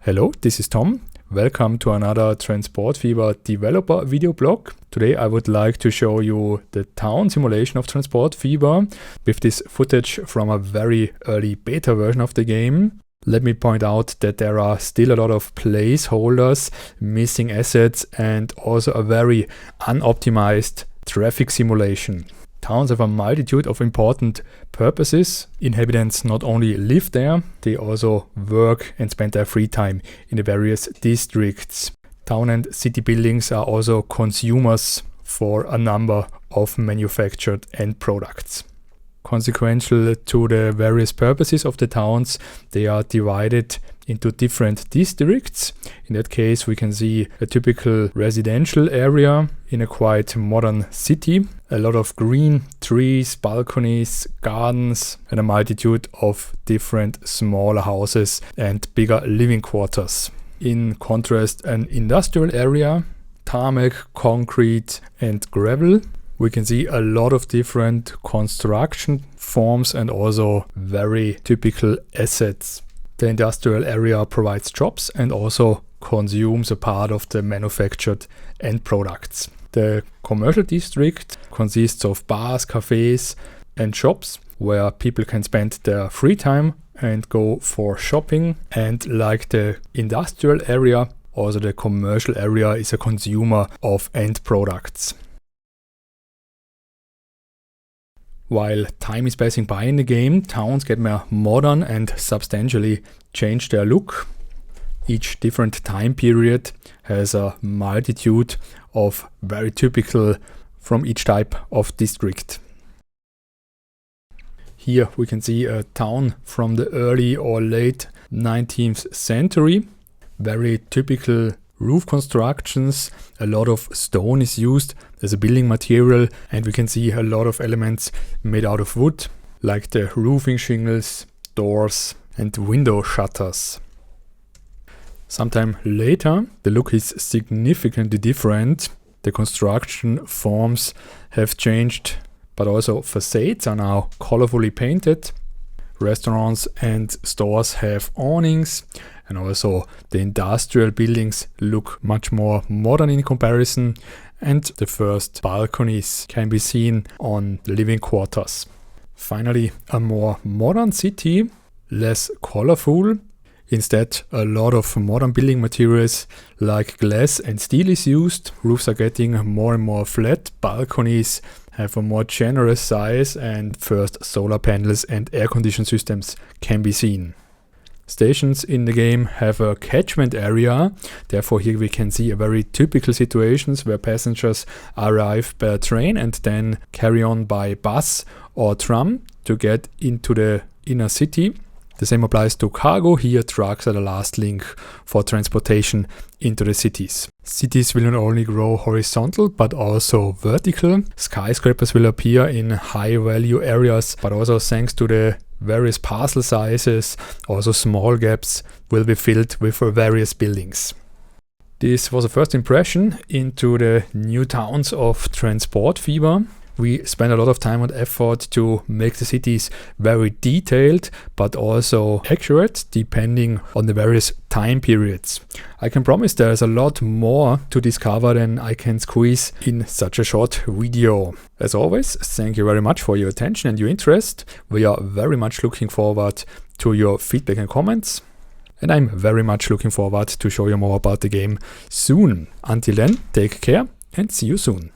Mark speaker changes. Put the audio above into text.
Speaker 1: Hello, this is Tom. Welcome to another Transport Fever developer video blog. Today I would like to show you the town simulation of Transport Fever with this footage from a very early beta version of the game. Let me point out that there are still a lot of placeholders, missing assets, and also a very unoptimized traffic simulation. Towns have a multitude of important purposes. Inhabitants not only live there, they also work and spend their free time in the various districts. Town and city buildings are also consumers for a number of manufactured end products. Consequential to the various purposes of the towns, they are divided into different districts. In that case, we can see a typical residential area in a quite modern city. A lot of green trees, balconies, gardens, and a multitude of different smaller houses and bigger living quarters. In contrast, an industrial area, tarmac, concrete, and gravel. We can see a lot of different construction forms and also very typical assets. The industrial area provides jobs and also consumes a part of the manufactured end products. The commercial district consists of bars, cafes, and shops where people can spend their free time and go for shopping. And like the industrial area, also the commercial area is a consumer of end products. While time is passing by in the game, towns get more modern and substantially change their look. Each different time period has a multitude of very typical from each type of district. Here we can see a town from the early or late 19th century. Very typical roof constructions. A lot of stone is used as a building material, and we can see a lot of elements made out of wood, like the roofing shingles, doors, and window shutters. Sometime later, the look is significantly different. The construction forms have changed, but also facades are now colorfully painted. Restaurants and stores have awnings, and also the industrial buildings look much more modern in comparison, and the first balconies can be seen on the living quarters. Finally, a more modern city, less colorful. Instead, a lot of modern building materials like glass and steel is used. Roofs are getting more and more flat. Balconies have a more generous size, and first solar panels and air conditioning systems can be seen. Stations in the game have a catchment area. Therefore, here we can see a very typical situations where passengers arrive by train and then carry on by bus or tram to get into the inner city. The same applies to cargo. Here, trucks are the last link for transportation into the cities. Cities will not only grow horizontal, but also vertical. Skyscrapers will appear in high-value areas, but also thanks to the various parcel sizes, also small gaps will be filled with various buildings. This was a first impression into the new towns of Transport Fever. We spend a lot of time and effort to make the cities very detailed, but also accurate, depending on the various time periods. I can promise there's a lot more to discover than I can squeeze in such a short video. As always, thank you very much for your attention and your interest. We are very much looking forward to your feedback and comments. And I'm very much looking forward to show you more about the game soon. Until then, take care and see you soon.